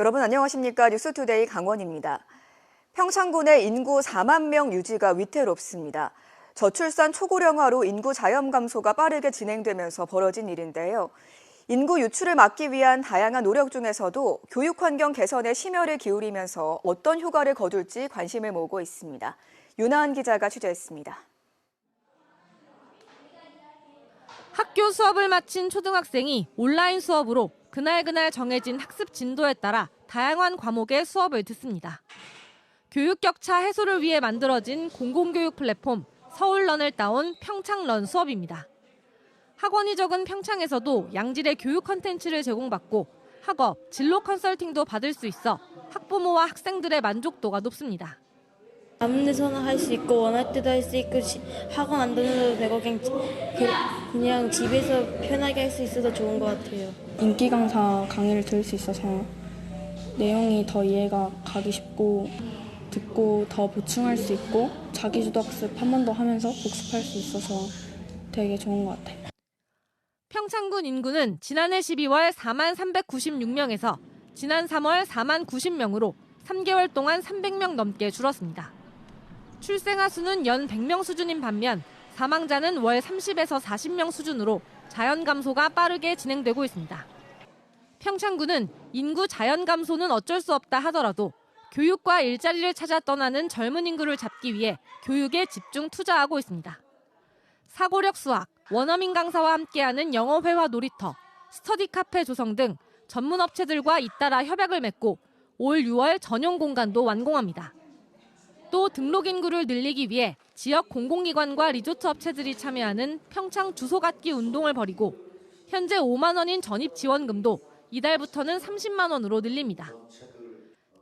여러분 안녕하십니까? 뉴스투데이 강원입니다. 평창군의 인구 4만 명 유지가 위태롭습니다. 저출산 초고령화로 인구 자연 감소가 빠르게 진행되면서 벌어진 일인데요. 인구 유출을 막기 위한 다양한 노력 중에서도 교육 환경 개선에 심혈을 기울이면서 어떤 효과를 거둘지 관심을 모으고 있습니다. 윤하은 기자가 취재했습니다. 학교 수업을 마친 초등학생이 온라인 수업으로 그날 정해진 학습 진도에 따라 다양한 과목의 수업을 듣습니다. 교육 격차 해소를 위해 만들어진 공공교육 플랫폼 서울런을 따온 평창런 수업입니다. 학원이 적은 평창에서도 양질의 교육 콘텐츠를 제공받고 학업, 진로 컨설팅도 받을 수 있어 학부모와 학생들의 만족도가 높습니다. 아무 데서나 할 수 있고 원할 때도 할 수 있고 학원 안 다녀도 되고 그냥 집에서 편하게 할 수 있어서 좋은 것 같아요. 인기 강사 강의를 들을 수 있어서 내용이 더 이해가 가기 쉽고 듣고 더 보충할 수 있고 자기주도 학습 한 번 더 하면서 복습할 수 있어서 되게 좋은 것 같아요. 평창군 인구는 지난해 12월 4만 396명에서 지난 3월 4만 90명으로 3개월 동안 300명 넘게 줄었습니다. 출생아 수는 연 100명 수준인 반면 사망자는 월 30에서 40명 수준으로 자연 감소가 빠르게 진행되고 있습니다. 평창군은 인구 자연 감소는 어쩔 수 없다 하더라도 교육과 일자리를 찾아 떠나는 젊은 인구를 잡기 위해 교육에 집중 투자하고 있습니다. 사고력 수학, 원어민 강사와 함께하는 영어 회화 놀이터, 스터디 카페 조성 등 전문 업체들과 잇따라 협약을 맺고 올 6월 전용 공간도 완공합니다. 또 등록 인구를 늘리기 위해 지역 공공기관과 리조트 업체들이 참여하는 평창 주소 갖기 운동을 벌이고 현재 5만 원인 전입 지원금도 이달부터는 30만 원으로 늘립니다.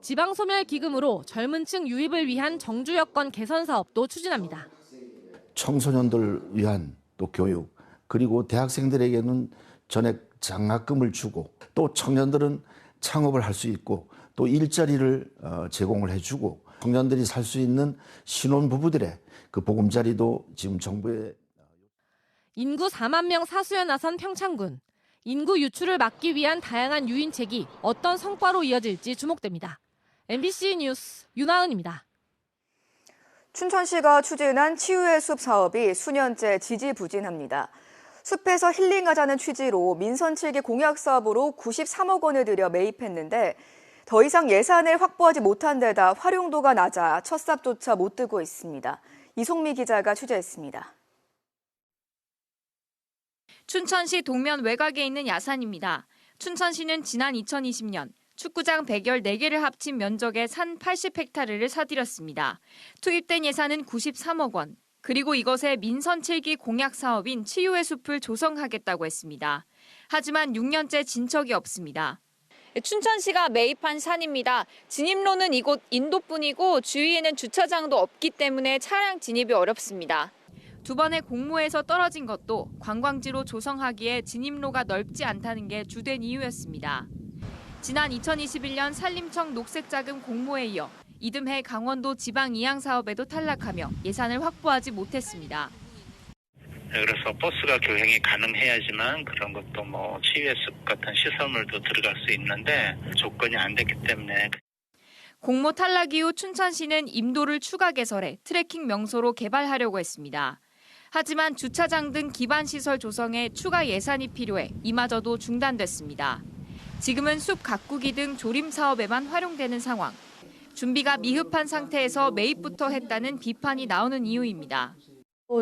지방소멸기금으로 젊은 층 유입을 위한 정주 여건 개선 사업도 추진합니다. 청소년들 위한 또 교육, 그리고 대학생들에게는 전액 장학금을 주고 또 청년들은 창업을 할 수 있고 또 일자리를 제공을 해주고 청년들이 살 수 있는 신혼부부들의 그 보금자리도 지금 정부에 인구 4만 명 사수에 나선 평창군. 인구 유출을 막기 위한 다양한 유인책이 어떤 성과로 이어질지 주목됩니다. MBC 뉴스 윤하은입니다. 춘천시가 추진한 치유의 숲 사업이 수년째 지지부진합니다. 숲에서 힐링하자는 취지로 민선 7기 공약 사업으로 93억 원을 들여 매입했는데 더 이상 예산을 확보하지 못한 데다 활용도가 낮아 첫 삽조차 못 뜨고 있습니다. 이송미 기자가 취재했습니다. 춘천시 동면 외곽에 있는 야산입니다. 춘천시는 지난 2020년 축구장 114개를 합친 면적의 산 80헥타르를 사들였습니다. 투입된 예산은 93억 원. 그리고 이것에 민선 7기 공약 사업인 치유의 숲을 조성하겠다고 했습니다. 하지만 6년째 진척이 없습니다. 춘천시가 매입한 산입니다. 진입로는 이곳 인도뿐이고 주위에는 주차장도 없기 때문에 차량 진입이 어렵습니다. 두 번의 공모에서 떨어진 것도 관광지로 조성하기에 진입로가 넓지 않다는 게 주된 이유였습니다. 지난 2021년 산림청 녹색자금 공모에 이어 이듬해 강원도 지방이양사업에도 탈락하며 예산을 확보하지 못했습니다. 그래서 버스가 교행이 가능해야지만 그런 것도 치유의 숲 같은 시설물도 들어갈 수 있는데 조건이 안 됐기 때문에. 공모 탈락 이후 춘천시는 임도를 추가 개설해 트레킹 명소로 개발하려고 했습니다. 하지만 주차장 등 기반시설 조성에 추가 예산이 필요해 이마저도 중단됐습니다. 지금은 숲 가꾸기 등 조림 사업에만 활용되는 상황. 준비가 미흡한 상태에서 매입부터 했다는 비판이 나오는 이유입니다.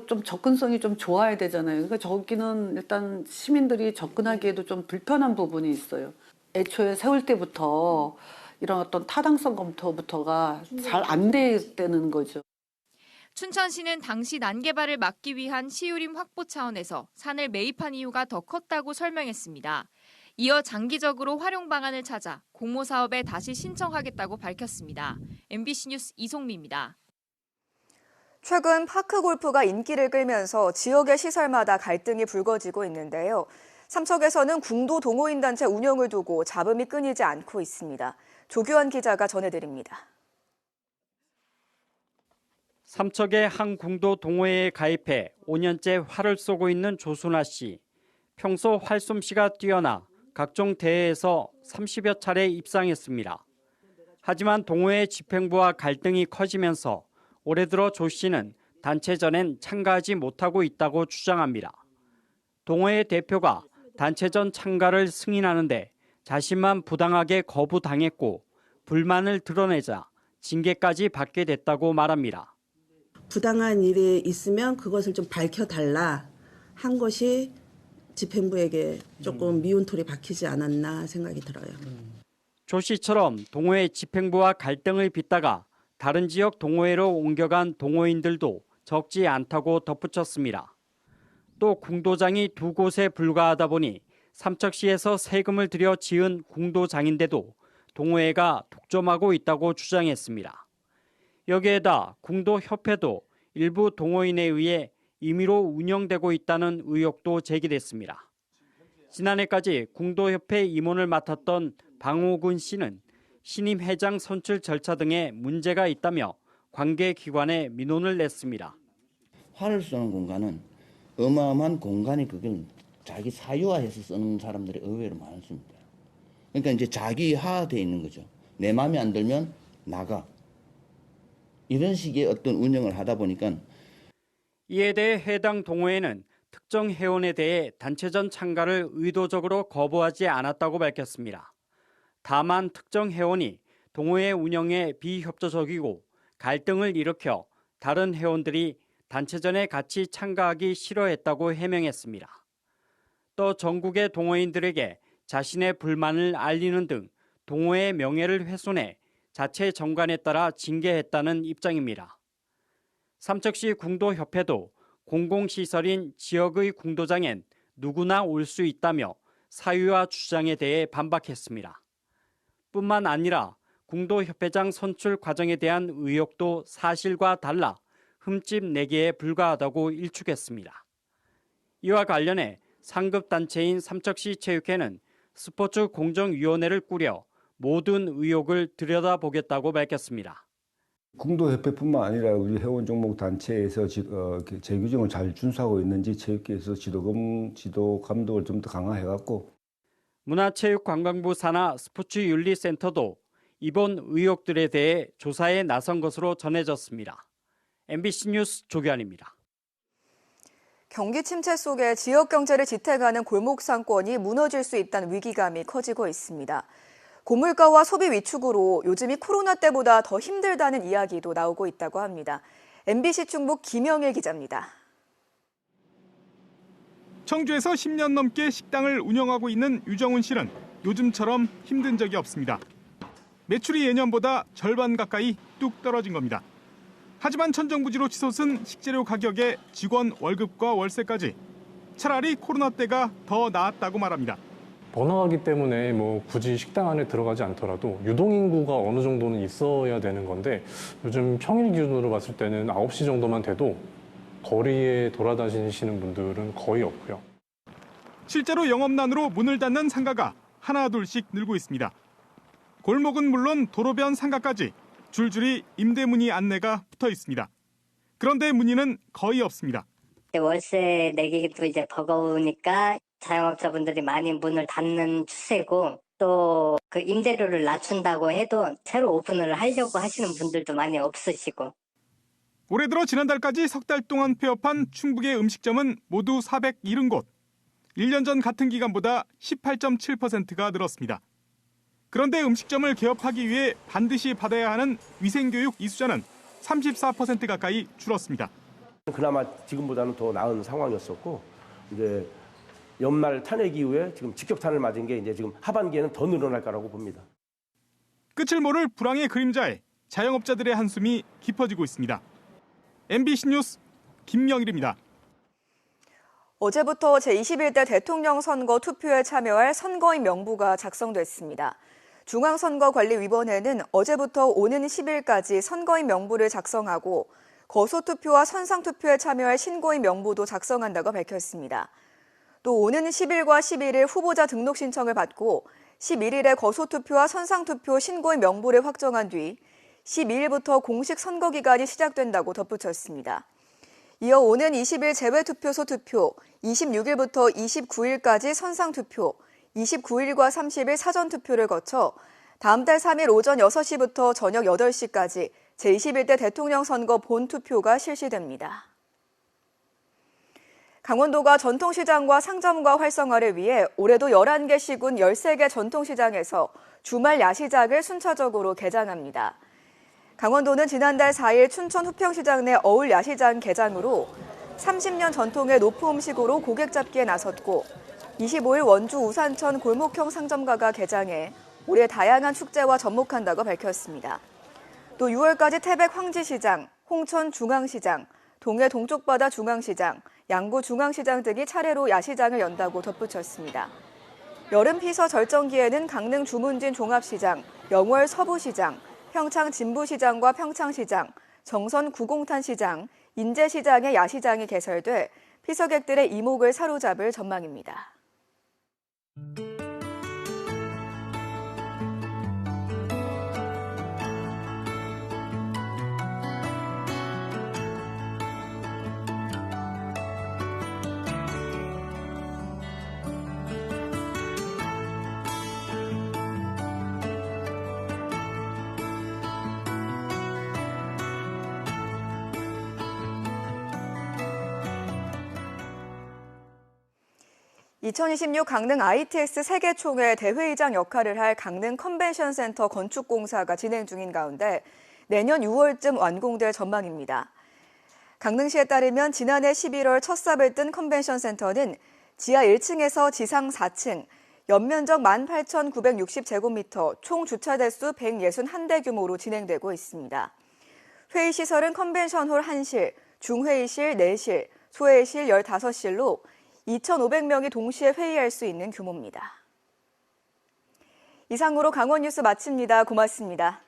좀 접근성이 좀 좋아야 되잖아요. 그러니까 저기는 일단 시민들이 접근하기에도 좀 불편한 부분이 있어요. 애초에 세울 때부터 이런 어떤 타당성 검토부터가 잘 안 되는 거죠. 춘천시는 당시 난개발을 막기 위한 시유림 확보 차원에서 산을 매입한 이유가 더 컸다고 설명했습니다. 이어 장기적으로 활용 방안을 찾아 공모 사업에 다시 신청하겠다고 밝혔습니다. MBC 뉴스 이송미입니다. 최근 파크골프가 인기를 끌면서 지역의 시설마다 갈등이 불거지고 있는데요. 삼척에서는 궁도 동호인단체 운영을 두고 잡음이 끊이지 않고 있습니다. 조규환 기자가 전해드립니다. 삼척의 한 궁도 동호회에 가입해 5년째 활을 쏘고 있는 조순아 씨. 평소 활솜씨가 뛰어나 각종 대회에서 30여 차례 입상했습니다. 하지만 동호회 집행부와 갈등이 커지면서 올해 들어 조 씨는 단체전엔 참가하지 못하고 있다고 주장합니다. 동호회 대표가 단체전 참가를 승인하는데 자신만 부당하게 거부당했고 불만을 드러내자 징계까지 받게 됐다고 말합니다. 부당한 일이 있으면 그것을 좀 밝혀달라 한 것이 집행부에게 조금 미운털이 박히지 않았나 생각이 들어요. 조 씨처럼 동호회 집행부와 갈등을 빚다가 다른 지역 동호회로 옮겨간 동호인들도 적지 않다고 덧붙였습니다. 또 궁도장이 두 곳에 불과하다 보니 삼척시에서 세금을 들여 지은 궁도장인데도 동호회가 독점하고 있다고 주장했습니다. 여기에다 궁도협회도 일부 동호인에 의해 임의로 운영되고 있다는 의혹도 제기됐습니다. 지난해까지 궁도협회 임원을 맡았던 방호근 씨는 신임 회장 선출 절차 등에 문제가 있다며 관계기관에 민원을 냈습니다. 활을 쏘는 공간은 어마어마한 공간이 그걸 자기 사유화해서 쓰는 사람들이 의외로 많습니다. 그러니까 이제 자기화되어 있는 거죠. 내 마음에 안 들면 나가. 이런 식의 어떤 운영을 하다 보니까 이에 대해 해당 동호회는 특정 회원에 대해 단체전 참가를 의도적으로 거부하지 않았다고 밝혔습니다. 다만 특정 회원이 동호회 운영에 비협조적이고 갈등을 일으켜 다른 회원들이 단체전에 같이 참가하기 싫어했다고 해명했습니다. 또 전국의 동호인들에게 자신의 불만을 알리는 등 동호회의 명예를 훼손해 자체 정관에 따라 징계했다는 입장입니다. 삼척시 궁도협회도 공공시설인 지역의 궁도장엔 누구나 올 수 있다며 사유화 주장에 대해 반박했습니다. 뿐만 아니라 궁도협회장 선출 과정에 대한 의혹도 사실과 달라 흠집 내기에 불과하다고 일축했습니다. 이와 관련해 상급단체인 삼척시 체육회는 스포츠 공정위원회를 꾸려 모든 의혹을 들여다보겠다고 밝혔습니다. 궁도협회뿐만 아니라 우리 회원 종목 단체에서 재규정을 잘 준수하고 있는지 체육계에서 지도 감독을 좀 더 강화해갖고 문화체육관광부 산하 스포츠윤리센터도 이번 의혹들에 대해 조사에 나선 것으로 전해졌습니다. MBC 뉴스 조규환입니다. 경기 침체 속에 지역 경제를 지탱하는 골목 상권이 무너질 수 있다는 위기감이 커지고 있습니다. 고물가와 소비 위축으로 요즘이 코로나 때보다 더 힘들다는 이야기도 나오고 있다고 합니다. MBC 충북 김영일 기자입니다. 청주에서 10년 넘게 식당을 운영하고 있는 유정훈 씨는 요즘처럼 힘든 적이 없습니다. 매출이 예년보다 절반 가까이 뚝 떨어진 겁니다. 하지만 천정부지로 치솟은 식재료 가격에 직원 월급과 월세까지 차라리 코로나 때가 더 나았다고 말합니다. 번화가기 때문에 굳이 식당 안에 들어가지 않더라도 유동인구가 어느 정도는 있어야 되는 건데 요즘 평일 기준으로 봤을 때는 9시 정도만 돼도 거리에 돌아다니시는 분들은 거의 없고요. 실제로 영업난으로 문을 닫는 상가가 하나둘씩 늘고 있습니다. 골목은 물론 도로변 상가까지 줄줄이 임대문의 안내가 붙어 있습니다. 그런데 문의는 거의 없습니다. 월세 내기도 이제 버거우니까 자영업자분들이 많이 문을 닫는 추세고 또 그 임대료를 낮춘다고 해도 새로 오픈을 하려고 하시는 분들도 많이 없으시고. 올해 들어 지난달까지 석 달 동안 폐업한 충북의 음식점은 모두 470곳. 1년 전 같은 기간보다 18.7%가 늘었습니다. 그런데 음식점을 개업하기 위해 반드시 받아야 하는 위생교육 이수자는 34% 가까이 줄었습니다. 그나마 지금보다는 더 나은 상황이었었고 이제 연말 탄핵 이후에 지금 직격탄을 맞은 게 이제 지금 하반기에는 더 늘어날 거라고 봅니다. 끝을 모를 불황의 그림자에 자영업자들의 한숨이 깊어지고 있습니다. MBC 뉴스 김영일입니다. 어제부터 제21대 대통령 선거 투표에 참여할 선거인 명부가 작성됐습니다. 중앙선거관리위원회는 어제부터 오는 10일까지 선거인 명부를 작성하고 거소투표와 선상투표에 참여할 신고인 명부도 작성한다고 밝혔습니다. 또 오는 10일과 11일 후보자 등록 신청을 받고 11일에 거소투표와 선상투표 신고인 명부를 확정한 뒤 12일부터 공식 선거기간이 시작된다고 덧붙였습니다. 이어 오는 20일 제외투표소 투표, 26일부터 29일까지 선상투표, 29일과 30일 사전투표를 거쳐 다음 달 3일 오전 6시부터 저녁 8시까지 제21대 대통령 선거 본투표가 실시됩니다. 강원도가 전통시장과 상점과 활성화를 위해 올해도 11개 시군 13개 전통시장에서 주말 야시장을 순차적으로 개장합니다. 강원도는 지난달 4일 춘천 후평시장 내 어울 야시장 개장으로 30년 전통의 노포 음식으로 고객 잡기에 나섰고 25일 원주 우산천 골목형 상점가가 개장해 올해 다양한 축제와 접목한다고 밝혔습니다. 또 6월까지 태백 황지시장, 홍천 중앙시장, 동해 동쪽바다 중앙시장, 양구 중앙시장 등이 차례로 야시장을 연다고 덧붙였습니다. 여름 피서 절정기에는 강릉 주문진 종합시장, 영월 서부시장, 평창 진부시장과 평창시장, 정선 구공탄시장, 인제시장의 야시장이 개설돼 피서객들의 이목을 사로잡을 전망입니다. (2026) 강릉 ITX 세계총회 대회의장 역할을 할 강릉 컨벤션센터 건축공사가 진행 중인 가운데 내년 6월쯤 완공될 전망입니다. 강릉시에 따르면 지난해 11월 첫 삽을 뜬 컨벤션센터는 지하 1층에서 지상 4층, 연면적 18,960제곱미터, 총 주차대수 161대 규모로 진행되고 있습니다. 회의시설은 컨벤션홀 1실, 중회의실 4실, 소회의실 15실로 2,500명이 동시에 회의할 수 있는 규모입니다. 이상으로 강원 뉴스 마칩니다. 고맙습니다.